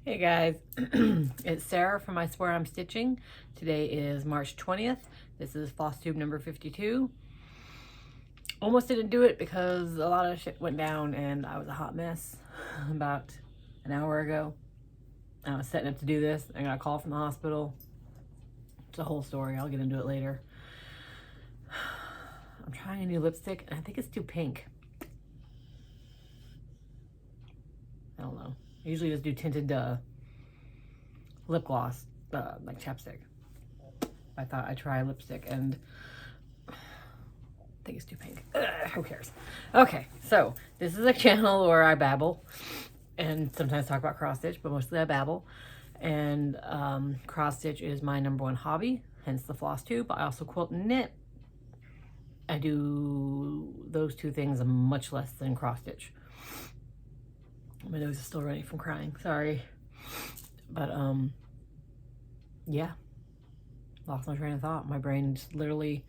Hey guys, it's Sarah from I Swear I'm Stitching. Today is March 20th. This is Flosstube number 52. Almost didn't do it because a lot of shit went down and I was a hot mess about an hour ago. I was setting up to do this. I got a call from the hospital. It's a whole story. I'll get into it later. I'm trying a new lipstick and I think it's too pink. I don't know. I usually just do tinted lip gloss, like chapstick. I thought I'd try lipstick and I think it's too pink. Ugh, who cares? Okay, so this is a channel where I babble and sometimes talk about cross stitch, but mostly I babble. And cross stitch is my #1 hobby, hence the floss tube. I also quilt and knit. I do those two things much less than cross stitch. My nose is still running from crying, sorry. But yeah, lost my train of thought. My brain just literally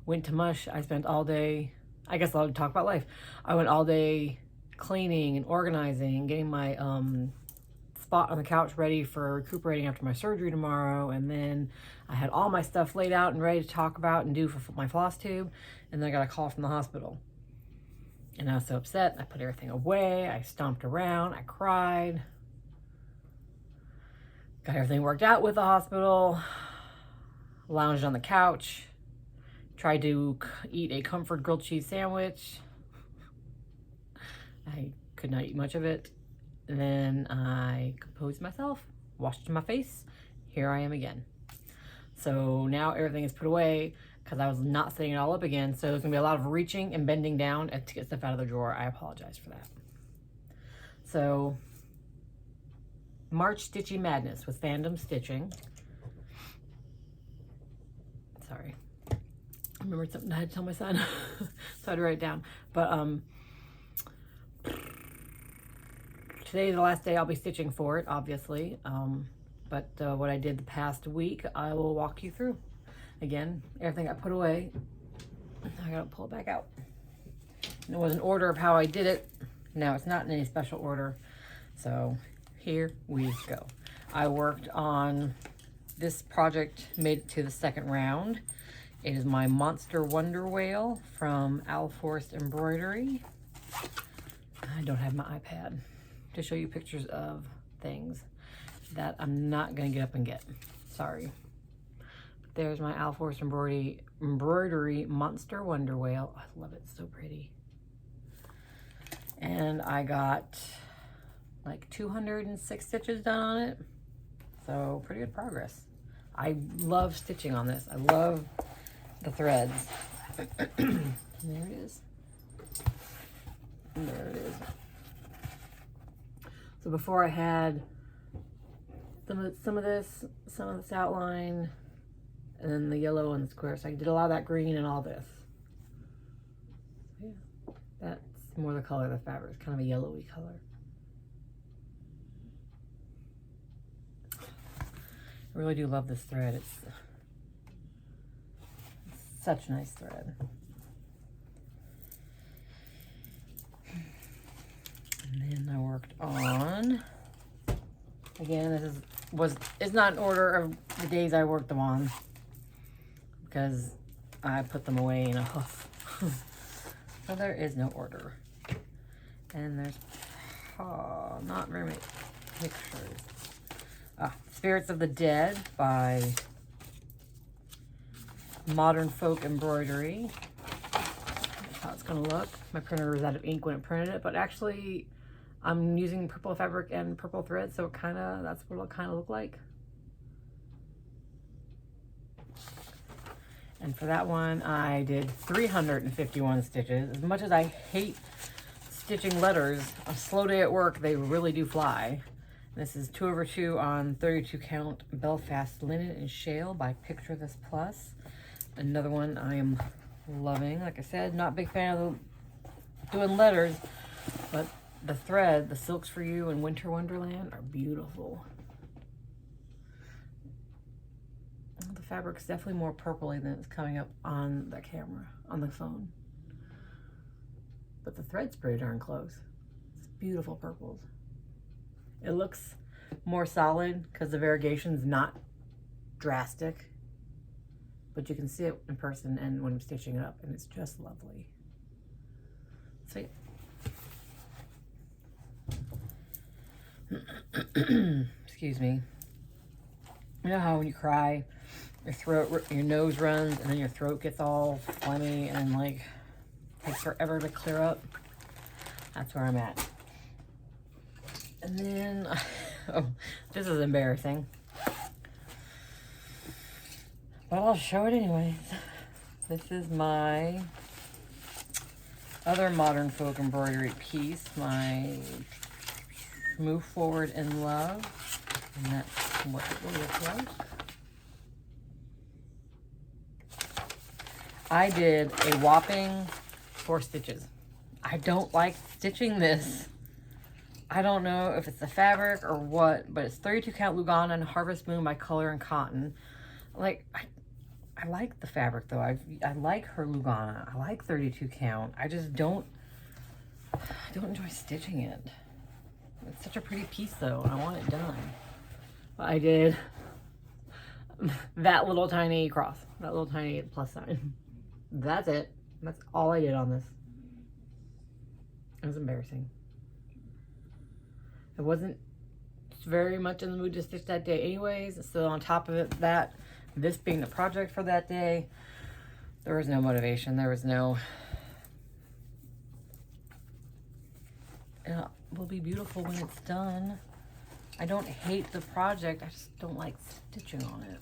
went to mush. I spent all day, I guess I'll talk about life. I went all day cleaning and organizing, getting my spot on the couch ready for recuperating after my surgery tomorrow. And then I had all my stuff laid out and ready to talk about and do for my floss tube. And then I got a call from the hospital. And I was so upset. I put everything away. I stomped around. I cried. Got everything worked out with the hospital. Lounged on the couch. Tried to eat a comfort grilled cheese sandwich. I could not eat much of it. And then I composed myself. Washed my face. Here I am again. So now everything is put away because I was not setting it all up again. So there's gonna be a lot of reaching and bending down to get stuff out of the drawer. I apologize for that. So March Stitchy Madness with Fandom Stitching. Sorry. I remembered something I had to tell my son. So I had to write it down. But today is the last day I'll be stitching for it, obviously. But what I did the past week, I will walk you through. Again, everything I put away, I gotta pull it back out. And it was an order of how I did it. Now it's not in any special order. So here we go. I worked on this project, made it to the second round. It is my Monster Wonder Whale from Embroidery. I don't have my iPad to show you pictures of things that I'm not gonna get up and get. Sorry. There's my Embroidery Monster Wonder Whale. I love it, so pretty. And I got like 206 stitches done on it. So pretty good progress. I love stitching on this. I love the threads. And there it is. And there it is. So before I had some of this outline, and then the yellow and the square. So I did a lot of that green and all this. Yeah, that's more the color of the fabric. It's kind of a yellowy color. I really do love this thread. It's such a nice thread. And then I worked on, again, this is not in order of the days I worked them on, because I put them away in a huff. So there is no order. And there's not very many pictures. Spirits of the Dead by Modern Folk Embroidery. That's how it's gonna look. My printer was out of ink when it printed it, but actually I'm using purple fabric and purple thread, so that's what it'll kind of look like. And for that one, I did 351 stitches. As much as I hate stitching letters, a slow day at work, they really do fly. This is 2/2 on 32 count Belfast Linen and Shale by Picture This Plus. Another one I am loving. Like I said, not a big fan of doing letters, but the thread, the Silks for You and Winter Wonderland are beautiful. The fabric's definitely more purpley than it's coming up on the camera, on the phone. But the thread's pretty darn close. It's beautiful purples. It looks more solid because the variegation's not drastic. But you can see it in person and when I'm stitching it up, and it's just lovely. Sweet. Excuse me. You know how when you cry, your nose runs, and then your throat gets all phlegmy and like takes forever to clear up? That's where I'm at. And then, oh, this is embarrassing. But I'll show it anyways. This is my other modern folk embroidery piece, my Move Forward in Love. And that's what it will look like. I did a whopping 4 stitches. I don't like stitching this. I don't know if it's the fabric or what, but it's 32 count Lugana and Harvest Moon by Color and Cotton. Like, I like the fabric though. I like her Lugana. I like 32 count. I just don't enjoy stitching it. It's such a pretty piece though, and I want it done. I did that little tiny cross, that little tiny plus sign. That's it. That's all I did on this. It was embarrassing. I wasn't very much in the mood to stitch that day anyways. So on top of it, this being the project for that day, there was no motivation. There was no, it will be beautiful when it's done. I don't hate the project. I just don't like stitching on it.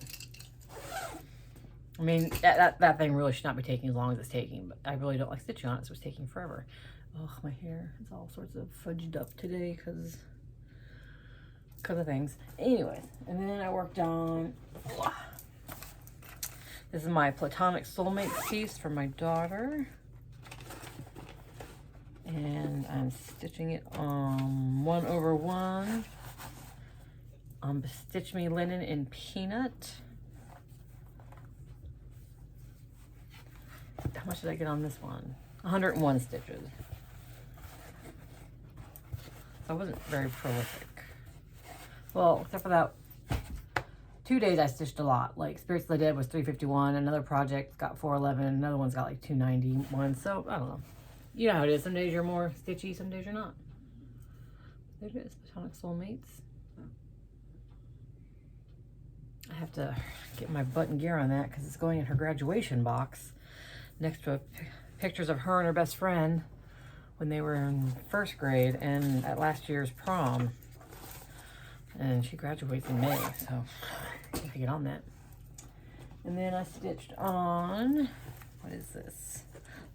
I mean, that thing really should not be taking as long as it's taking, but I really don't like stitching on it, so it's taking forever. Oh, my hair is all sorts of fudged up today because of things. Anyways, and then I worked on, this is my Platonic Soulmates piece for my daughter. And I'm stitching it on 1/1. Stitch Me Linen in Peanut. How much did I get on this one? 101 stitches. So I wasn't very prolific. Well, except for that 2 days I stitched a lot. Like Spirits of the Dead was 351, another project got 411, another one's got like 291. So I don't know. You know how it is. Some days you're more stitchy, some days you're not. There it is, Platonic Soulmates. I have to get my button gear on that because it's going in her graduation box next to pictures of her and her best friend when they were in 1st grade and at last year's prom. And she graduates in May, so I have to get on that. And then I stitched on, what is this?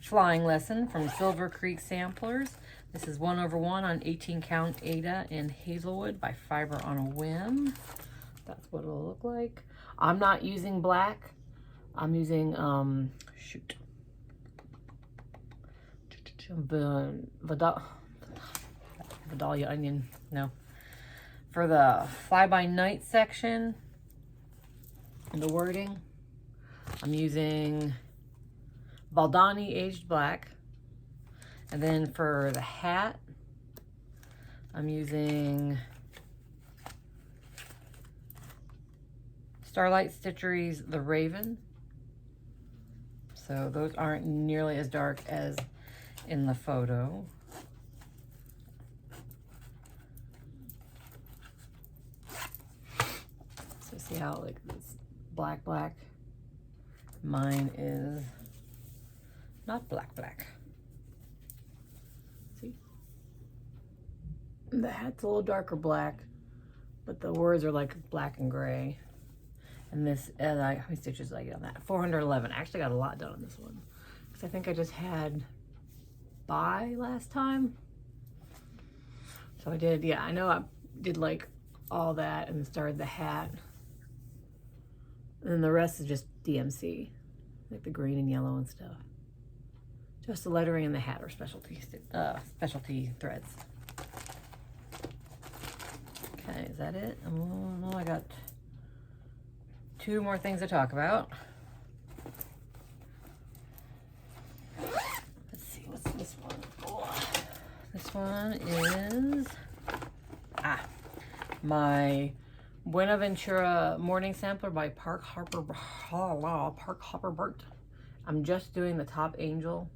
Flying Lesson from Silver Creek Samplers. This is 1/1 on 18 count Ada in Hazelwood by Fiber on a Whim. That's what it'll look like. I'm not using black. I'm using, Vidalia Onion. No. For the Fly By Night section and the wording, I'm using Baldani Aged Black. And then for the hat, I'm using Starlight Stitchery's The Raven. So those aren't nearly as dark as in the photo. So see how like this black. Mine is not black. See? The hat's a little darker black, but the words are like black and gray. And this, how many stitches did I get on that? 411. I actually got a lot done on this one. Because I think I just had Bye last time. So I did, yeah, I know I did like all that and started the hat. And then the rest is just DMC. Like the green and yellow and stuff. Just the lettering and the hat are specialty threads. Okay, is that it? Oh, I got 2 more things to talk about. Let's see, what's this one? Oh, this one is my Buena Ventura morning sampler by Park Hopper Burt. I'm just doing the top angel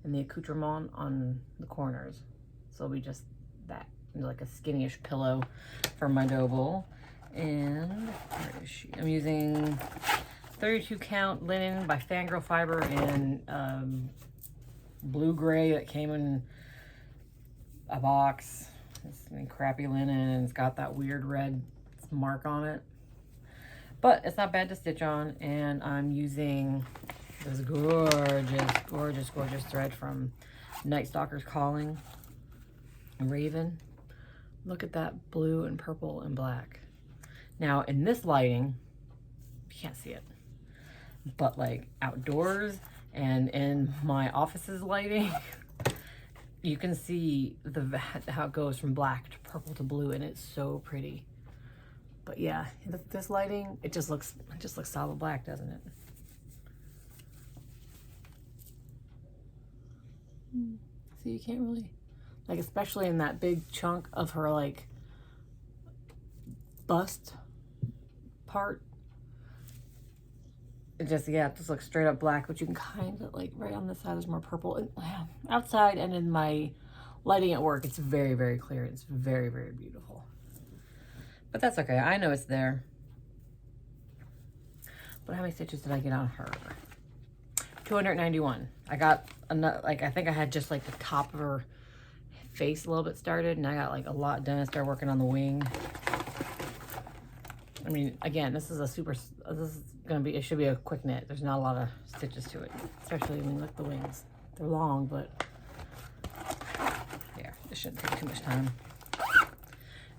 and the accoutrement on the corners. So it'll be just that, like a skinny-ish pillow for my dough bowl. And where is she? I'm using 32 count linen by Fangirl Fiber in blue gray that came in a box. It's crappy linen and it's got that weird red mark on it. But it's not bad to stitch on. And I'm using this gorgeous thread from Night Stalker's Calling. Raven. Look at that blue and purple and black. Now in this lighting, you can't see it, but like outdoors and in my office's lighting, you can see how it goes from black to purple to blue, and it's so pretty. But yeah, this lighting, it just looks solid black, doesn't it? So you can't really, like, especially in that big chunk of her like bust part, it just looks straight up black, but you can kind of like right on this side there's more purple, and outside and in my lighting at work it's very, very clear. It's very, very beautiful, but that's okay. I know it's there. But how many stitches did I get on her? 291. I got another, like, I think I had just like the top of her face a little bit started, and I got like a lot done. I started working on the wing. I mean, again, this is gonna be, it should be a quick knit. There's not a lot of stitches to it, especially when you look at the wings. They're long, but yeah, it shouldn't take too much time.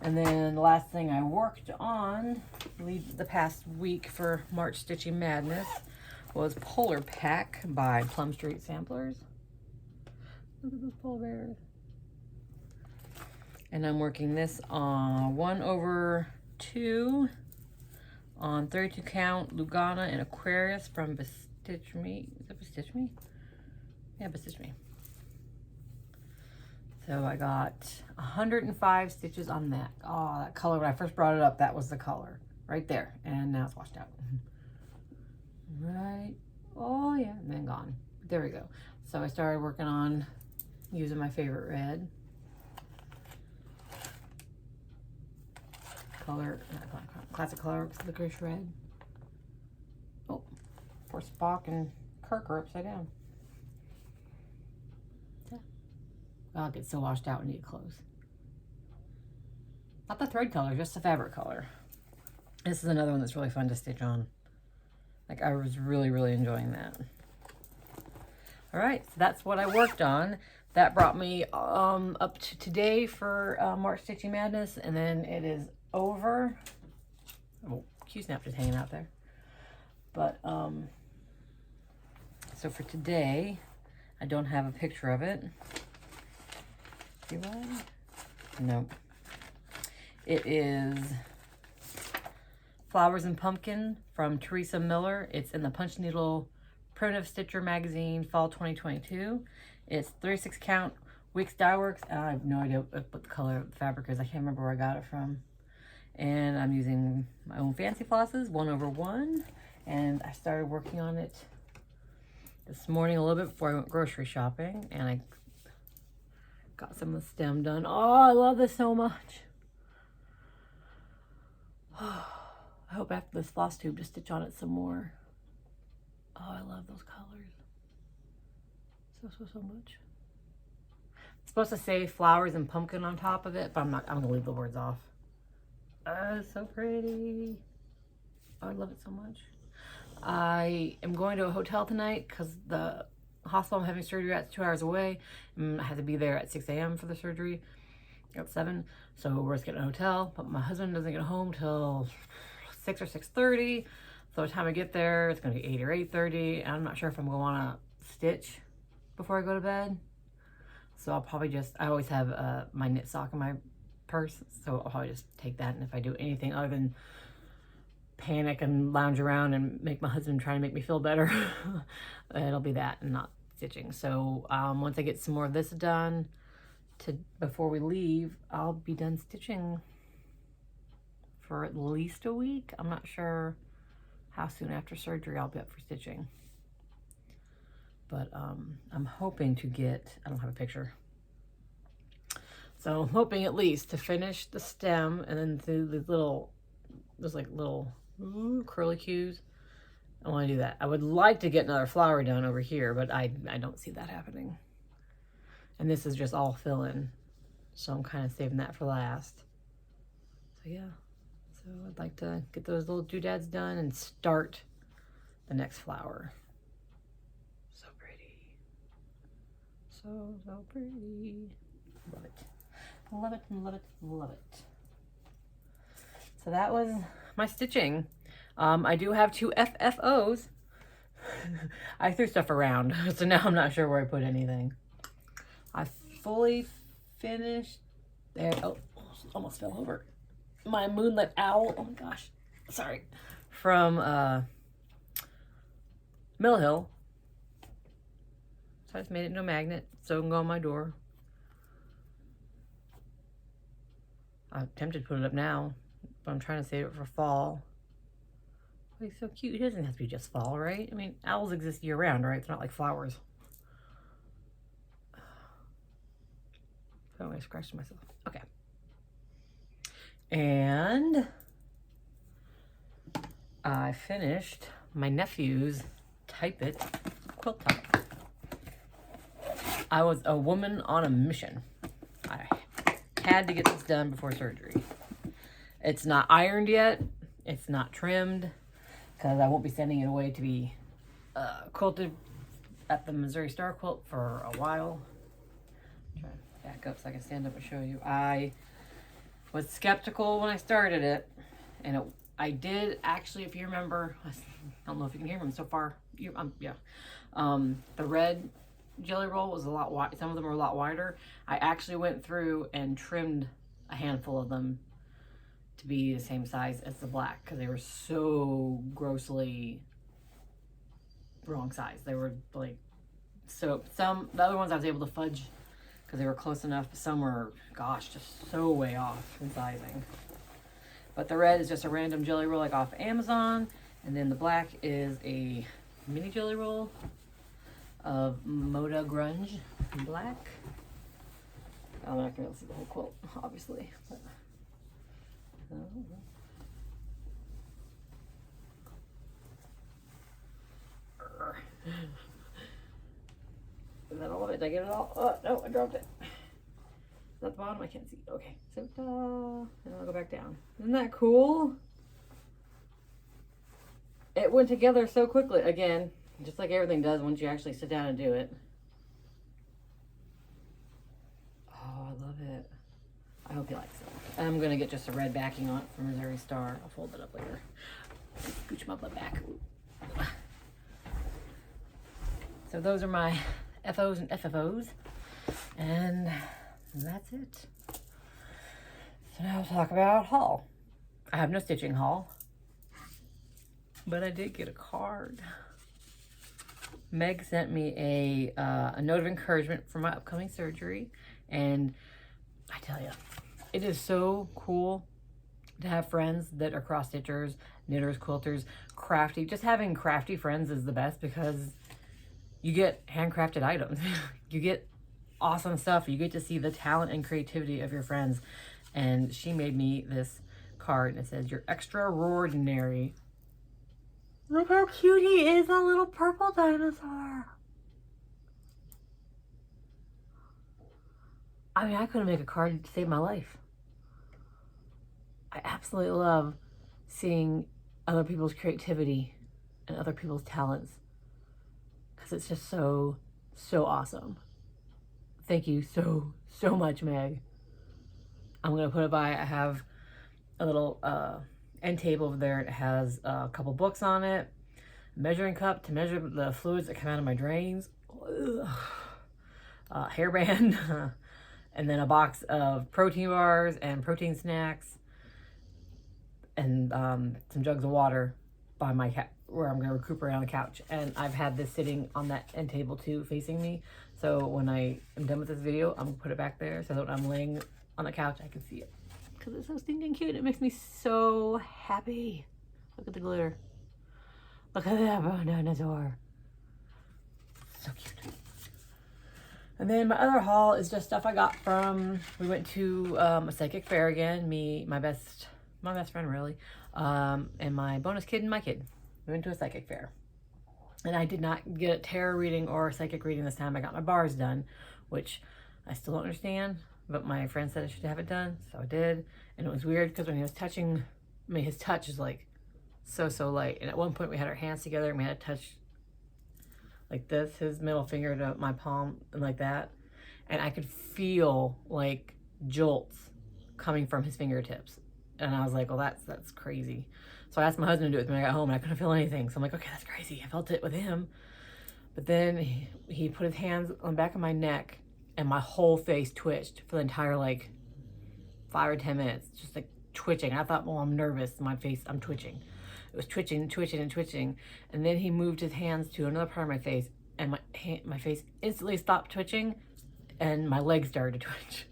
And then the last thing I worked on the past week for March Stitchy Madness was Polar Pack by Plum Street Samplers. Look at those polar bears. And I'm working this on 1/2 on 32 count Lugana and Aquarius from Bestitch Me. Is that Bestitch Me? Yeah, Bestitch Me. So I got 105 stitches on that. Oh, that color, when I first brought it up, that was the color right there. And now it's washed out. Right. Oh yeah, and then gone. There we go. So I started working on using my favorite red. Classic color, licorice red. Oh, poor Spock and Kirk are upside down. Yeah. Oh, it gets so washed out when you get close. Not the thread color, just the fabric color. This is another one that's really fun to stitch on. Like, I was really, really enjoying that. All right, so that's what I worked on. That brought me up to today for March Stitchy Madness, and then it is over. Oh, Q-snap just hanging out there. But so for today, I don't have a picture of it. Do I? Nope. It is Flowers and Pumpkin from Teresa Miller. It's in the Punch Needle Primitive Stitcher magazine, fall 2022. It's 36 count Wix Dye Works. I have no idea what the color of the fabric is. I can't remember where I got it from. And I'm using my own fancy flosses, 1/1. And I started working on it this morning a little bit before I went grocery shopping. And I got some of the stem done. Oh, I love this so much. I hope after this Flosstube to stitch on it some more. Oh, I love those colors. So much. It's supposed to say flowers and pumpkin on top of it, but I'm gonna leave the words off. Oh, it's so pretty. Oh, I love it so much. I am going to a hotel tonight because the hospital I'm having surgery at is 2 hours away. I have to be there at 6 a.m. for the surgery at 7. So we're just getting a hotel, but my husband doesn't get home till 6 or 6:30. So by the time I get there, it's gonna be 8 or 8:30. And I'm not sure if I'm gonna wanna stitch before I go to bed. So I'll probably just, I always have my knit sock in my purse. So I'll probably just take that. And if I do anything other than panic and lounge around and make my husband try to make me feel better, it'll be that and not stitching. So once I get some more of this done before we leave, I'll be done stitching. for at least a week. I'm not sure how soon after surgery I'll be up for stitching. But I'm hoping to get, I don't have a picture. So I'm hoping at least to finish the stem and then do the little, there's like little curly cues. I want to do that. I would like to get another flower done over here, but I don't see that happening. And this is just all fill-in. So I'm kind of saving that for last. So yeah. So I'd like to get those little doodads done and start the next flower. So pretty. So pretty. Love it. Love it, love it, love it. So that was my stitching. I do have 2 FFOs. I threw stuff around, so now I'm not sure where I put anything. I fully finished there. Oh, almost fell over. My Moonlit owl. Oh my gosh. Sorry. From Mill Hill. So I just made it into a magnet so it can go on my door. I'm tempted to put it up now, but I'm trying to save it for fall. Oh, he's so cute. He doesn't have to be just fall, right? I mean, owls exist year round, right? It's not like flowers. Oh, I scratched myself. Okay. And I finished my nephew's Type It quilt top. I was a woman on a mission. I had to get this done before surgery. It's not ironed yet. It's not trimmed because I won't be sending it away to be quilted at the Missouri Star Quilt for a while. Try to back up so I can stand up and show you. I was skeptical when I started it, and I did actually, if you remember, I don't know if you can hear them so far. Yeah. The red jelly roll was a lot wide. Some of them were a lot wider. I actually went through and trimmed a handful of them to be the same size as the black because they were so grossly wrong size. They were like, so the other ones I was able to fudge because they were close enough. Some were, gosh, just so way off in sizing. But the red is just a random jelly roll like off Amazon. And then the black is a mini jelly roll of Moda Grunge black. I'm not gonna be able to see the whole quilt, obviously. But, is that all of it? Did I get it all? Oh, no, I dropped it. Is that the bottom? I can't see. Okay, so and I'll go back down. Isn't that cool? It went together so quickly. Again, just like everything does once you actually sit down and do it. Oh, I love it. I hope you like it. I'm going to get just a red backing on it from Missouri Star. I'll fold it up later. Scooch my butt back. So those are my FOs and FFOs. And that's it. So now I'll talk about haul. I have no stitching haul. But I did get a card. Meg sent me a note of encouragement for my upcoming surgery. And I tell you, it is so cool to have friends that are cross stitchers, knitters, quilters, crafty. Just having crafty friends is the best because you get handcrafted items. You get awesome stuff. You get to see the talent and creativity of your friends. And she made me this card and it says, "You're extraordinary." Look how cute he is, a little purple dinosaur. I mean, I couldn't make a card to save my life. I absolutely love seeing other people's creativity and other people's talents because it's just so awesome. Thank you so much, Meg. I'm going to put it by, I have a little end table over there. It has a couple books on it, measuring cup to measure the fluids that come out of my drains, hairband, and then a box of protein bars and protein snacks, and some jugs of water by my cat where I'm going to recuperate on the couch. And I've had this sitting on that end table too, facing me. So when I am done with this video, I'm going to put it back there so that when I'm laying on the couch, I can see it. because it's so stinking cute. It makes me so happy. Look at the glitter. Look at that dinosaur. So cute. And then my other haul is just stuff I got from, we went to a psychic fair again. Me, my best friend really, and my bonus kid and my kid. We went to a psychic fair. And I did not get a tarot reading or a psychic reading this time. I got my bars done, which I still don't understand, but my friend said I should have it done, so I did. And it was weird because when he was touching, I mean, his touch is like so light. And at one point we had our hands together and we had to touch like this, his middle finger to my palm and like that. And I could feel like jolts coming from his fingertips. And I was like, well, that's crazy. So I asked my husband to do it when I got home and I couldn't feel anything. So I'm like, okay, that's crazy. I felt it with him. But then he put his hands on the back of my neck and my whole face twitched for the entire like 5 or 10 minutes. Just like twitching. I thought, well, I'm nervous. My face, I'm twitching. It was twitching. And then he moved his hands to another part of my face and my face instantly stopped twitching and my legs started to twitch.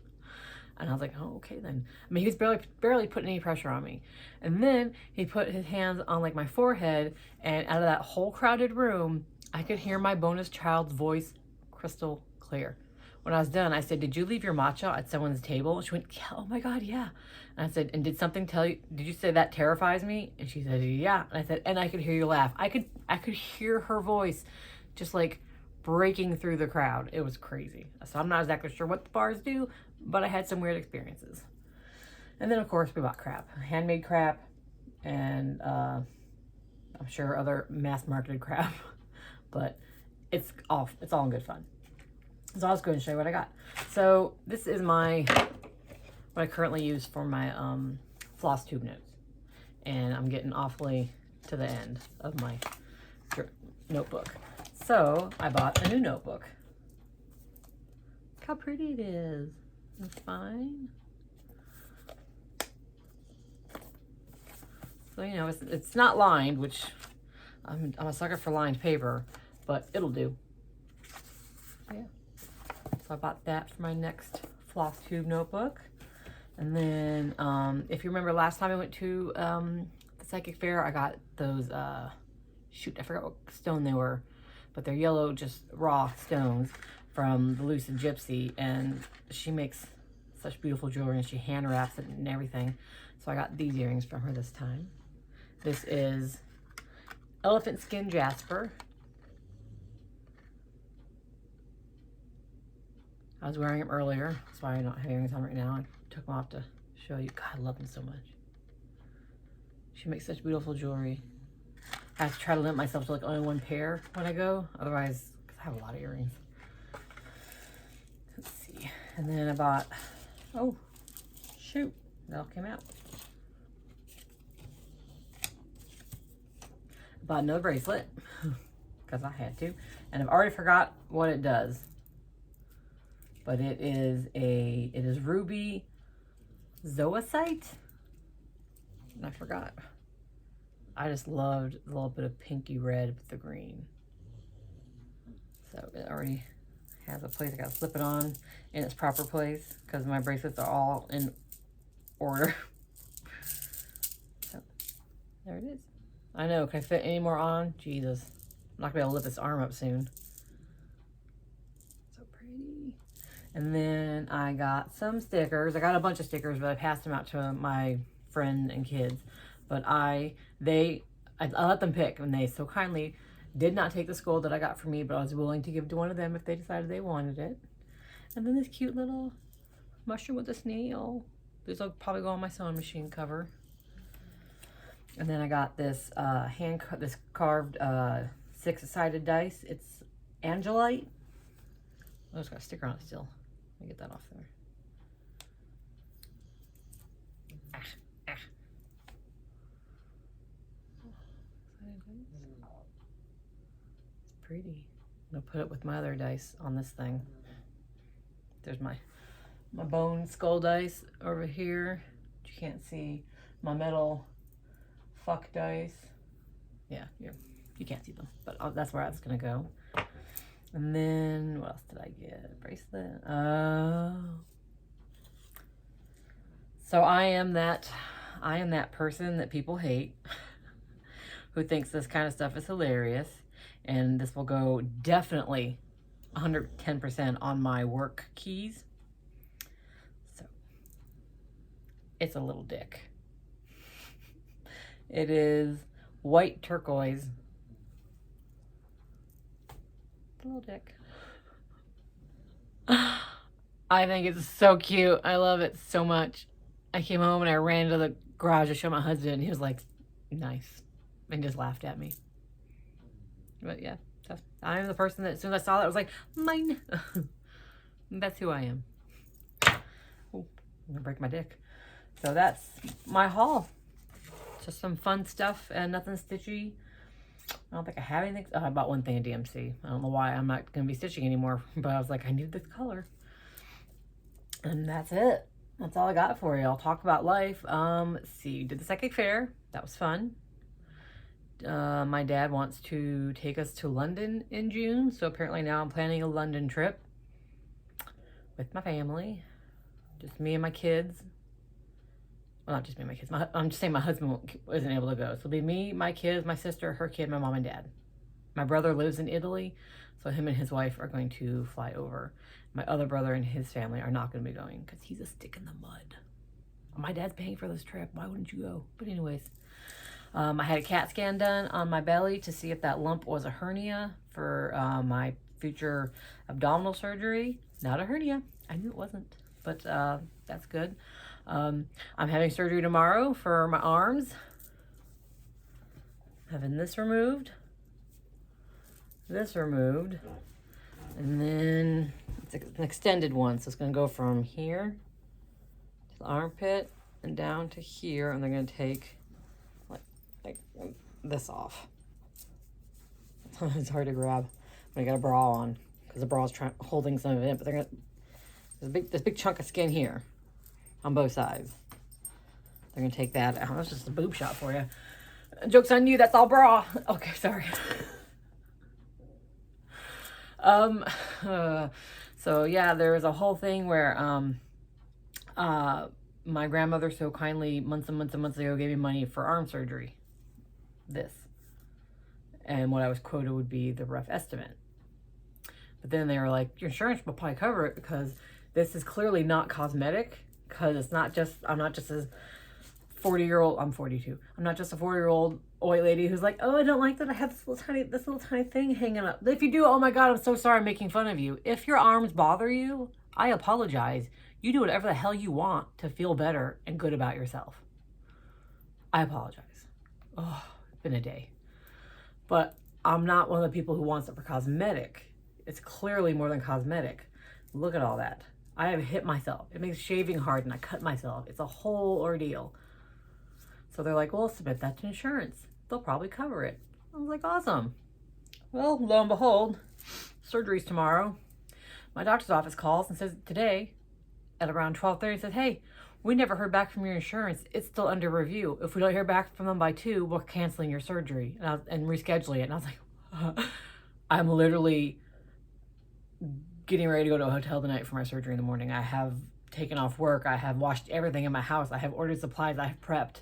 And I was like, oh, okay then. I mean, he was barely putting any pressure on me. And then he put his hands on like my forehead, and out of that whole crowded room, I could hear my bonus child's voice crystal clear. When I was done, I said, did you leave your matcha at someone's table? And she went, yeah, oh my God, yeah. And I said, and did something tell you, did you say that terrifies me? And she said, yeah. And I said, and I could hear you laugh. I could hear her voice just like breaking through the crowd. It was crazy. So I'm not exactly sure what the bars do, but I had some weird experiences. And then of course we bought crap, handmade crap, and I'm sure other mass marketed crap, but it's all in good fun. So I'll just go ahead and show you what I got. So this is what I currently use for my Flosstube notes, and I'm getting awfully to the end of my notebook. So I bought a new notebook. Look how pretty it is. It's fine. So, you know, it's not lined, which I'm a sucker for lined paper, but it'll do. Yeah. So I bought that for my next Flosstube notebook. And then, if you remember last time I went to the psychic fair, I got those, shoot, I forgot what stone they were, but they're yellow, just raw stones from the Lucid Gypsy, and she makes such beautiful jewelry and she hand wraps it and everything. So I got these earrings from her this time. This is elephant skin jasper. I was wearing them earlier, that's why I don't have earrings on right now. I took them off to show you. God, I love them so much. She makes such beautiful jewelry. I have to try to limit myself to like only one pair when I go, otherwise, because I have a lot of earrings. Let's see. And then I bought, oh, shoot, that all came out. I bought another bracelet, because I had to, and I've already forgot what it does. But it is ruby zoisite, and I forgot. I just loved the little bit of pinky red with the green. So it already has a place. I gotta slip it on in its proper place because my bracelets are all in order. So there it is. I know, can I fit any more on? Jesus, I'm not gonna be able to lift this arm up soon. So pretty. And then I got some stickers. I got a bunch of stickers, but I passed them out to my friend and kids. But I let them pick, and they so kindly did not take the skull that I got for me, but I was willing to give to one of them if they decided they wanted it. And then this cute little mushroom with a snail. These will probably go on my sewing machine cover. And then I got this this carved 6-sided dice. It's Angelite. Oh, it's got a sticker on it still. Let me get that off there. It's pretty. I'm gonna put it with my other dice on this thing. There's my bone skull dice over here. You can't see my metal fuck dice. Yeah, you can't see them, but that's where that's gonna go. And then what else did I get? Bracelet. So I am that person that people hate who thinks this kind of stuff is hilarious, and this will go definitely 110% on my work keys. So it's a little dick. It is white turquoise. It's a little dick. I think it's so cute. I love it so much. I came home and I ran to the garage to show my husband, and he was like, nice, and just laughed at me. But yeah, so I'm the person that as soon as I saw that, I was like, mine. That's who I am. Oh, I'm gonna break my dick. So that's my haul. Just some fun stuff and nothing stitchy. I don't think I have anything. Oh, I bought one thing at DMC. I don't know why I'm not going to be stitching anymore, but I was like, I need this color. And that's it. That's all I got for you. I'll talk about life. Let's see. Did the psychic fair. That was fun. My dad wants to take us to London in June. So apparently now I'm planning a London trip with my family. Just me and my kids. Well, not just me and my kids. I'm just saying my husband isn't able to go. So it'll be me, my kids, my sister, her kid, my mom and dad. My brother lives in Italy, so him and his wife are going to fly over. My other brother and his family are not going to be going because he's a stick in the mud. My dad's paying for this trip. Why wouldn't you go? But anyways, I had a CAT scan done on my belly to see if that lump was a hernia for my future abdominal surgery. Not a hernia. I knew it wasn't, but that's good. I'm having surgery tomorrow for my arms. Having this removed, and then it's an extended one. So it's going to go from here to the armpit and down to here. And they're going to take like this off. It's hard to grab when I got a bra on because the bra is holding some of it in, but they're going to, this big chunk of skin here on both sides. They're gonna take that out. That's just a boob shot for you. Joke's on you, that's all bra. Okay, sorry. So yeah, there was a whole thing where my grandmother so kindly months and months ago gave me money for arm surgery. And what I was quoted would be the rough estimate. But then they were like, your insurance will probably cover it because this is clearly not cosmetic. Because it's not just, I'm not just a 40-year-old, I'm 42. I'm not just a 40-year-old white lady who's like, oh, I don't like that I have this little tiny thing hanging up. If you do, oh my God, I'm so sorry I'm making fun of you. If your arms bother you, I apologize. You do whatever the hell you want to feel better and good about yourself. I apologize. Oh, it's been a day. But I'm not one of the people who wants it for cosmetic. It's clearly more than cosmetic. Look at all that. I have hit myself. It makes shaving hard and I cut myself. It's a whole ordeal. So they're like, well, submit that to insurance. They'll probably cover it. I was like, awesome. Well, lo and behold, surgery's tomorrow. My doctor's office calls and says today at around 12:30, says, hey, we never heard back from your insurance. It's still under review. If we don't hear back from them by 2, we're canceling your surgery and rescheduling it. And I was like, I'm literally getting ready to go to a hotel tonight for my surgery in the morning. I have taken off work. I have washed everything in my house. I have ordered supplies. I have prepped.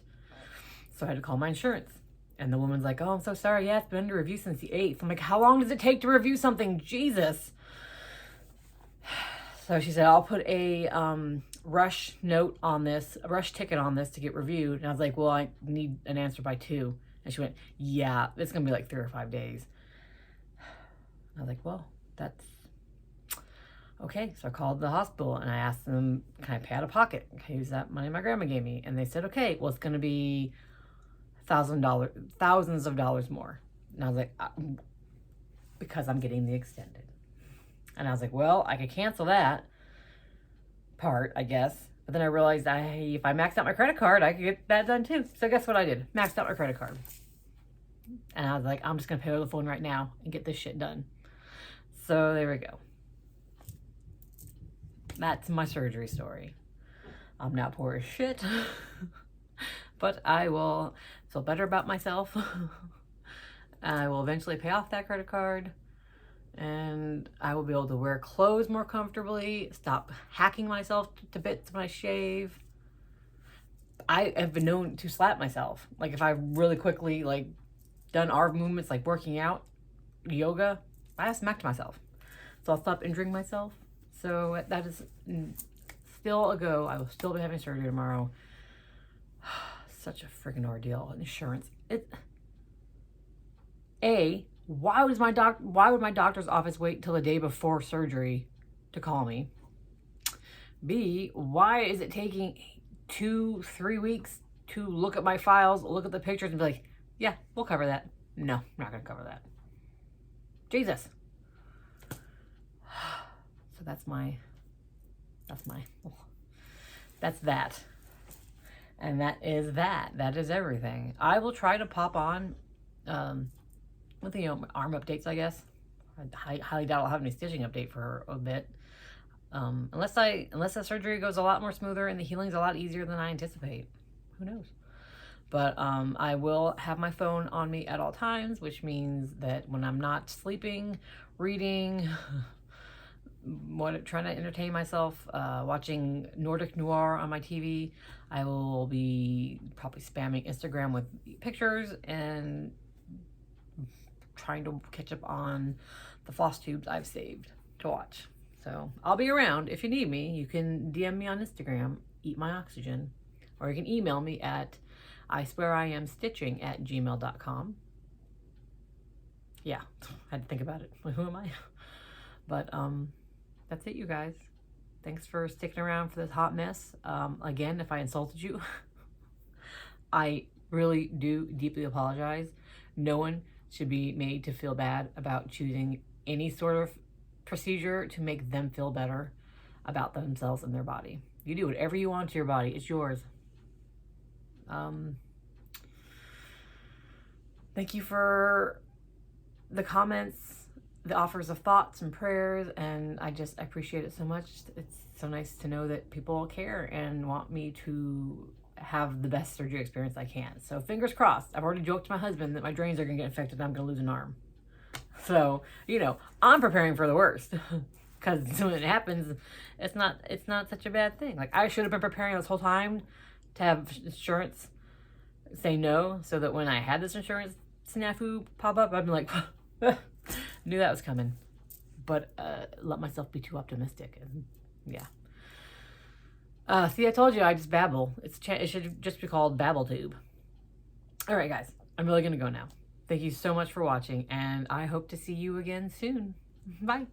So I had to call my insurance. And the woman's like, oh, I'm so sorry. Yeah, it's been under review since the 8th. I'm like, how long does it take to review something? Jesus. So she said, I'll put a rush note on this, a rush ticket on this to get reviewed. And I was like, well, I need an answer by 2. And she went, yeah, it's going to be like 3 or 5 days. I was like, well, that's okay. So I called the hospital and I asked them, can I pay out of pocket? Can I use that money my grandma gave me? And they said, okay, well, it's going to be thousands of dollars more. And I was like, because I'm getting the extended. And I was like, well, I could cancel that part, I guess. But then I realized if I maxed out my credit card, I could get that done too. So guess what I did? Maxed out my credit card. And I was like, I'm just going to pay over the phone right now and get this shit done. So there we go. That's my surgery story. I'm not poor as shit. But I will feel better about myself. I will eventually pay off that credit card. And I will be able to wear clothes more comfortably. Stop hacking myself to bits when I shave. I have been known to slap myself. Like if I really quickly like done arm movements like working out, yoga, I smacked myself. So I'll stop injuring myself. So that is still a go. I will still be having surgery tomorrow. Such a freaking ordeal. Insurance. Why would my doctor's office wait till the day before surgery to call me? B, why is it taking 2-3 weeks to look at my files, look at the pictures, and be like, yeah, we'll cover that. No, I'm not going to cover that. Jesus. So that's that. And that is that. That is everything. I will try to pop on, with, you know, arm updates, I guess. I highly doubt I'll have any stitching update for a bit. Unless the surgery goes a lot more smoother and the healing's a lot easier than I anticipate. Who knows? But I will have my phone on me at all times, which means that when I'm not sleeping, reading, trying to entertain myself, watching Nordic Noir on my TV, I will be probably spamming Instagram with pictures and trying to catch up on the Flosstubes I've saved to watch. So I'll be around. If you need me, you can DM me on Instagram, Eat My Oxygen, or you can email me at isweariamstitching@gmail.com. Yeah, I had to think about it. Who am I? But that's it, you guys. Thanks for sticking around for this hot mess. Again, if I insulted you, I really do deeply apologize. No one should be made to feel bad about choosing any sort of procedure to make them feel better about themselves and their body. You do whatever you want to your body. It's yours. Thank you for the comments, the offers of thoughts and prayers, and I appreciate it so much. It's so nice to know that people care and want me to have the best surgery experience I can. So fingers crossed. I've already joked to my husband that my drains are gonna get infected and I'm gonna lose an arm. So, you know, I'm preparing for the worst. Because when it happens, it's not such a bad thing. Like, I should have been preparing this whole time to have insurance say no, so that when I had this insurance snafu pop up, I'd be like, knew that was coming. But let myself be too optimistic. And yeah. See, I told you I just babble. It should just be called BabbleTube. All right, guys. I'm really going to go now. Thank you so much for watching, and I hope to see you again soon. Bye.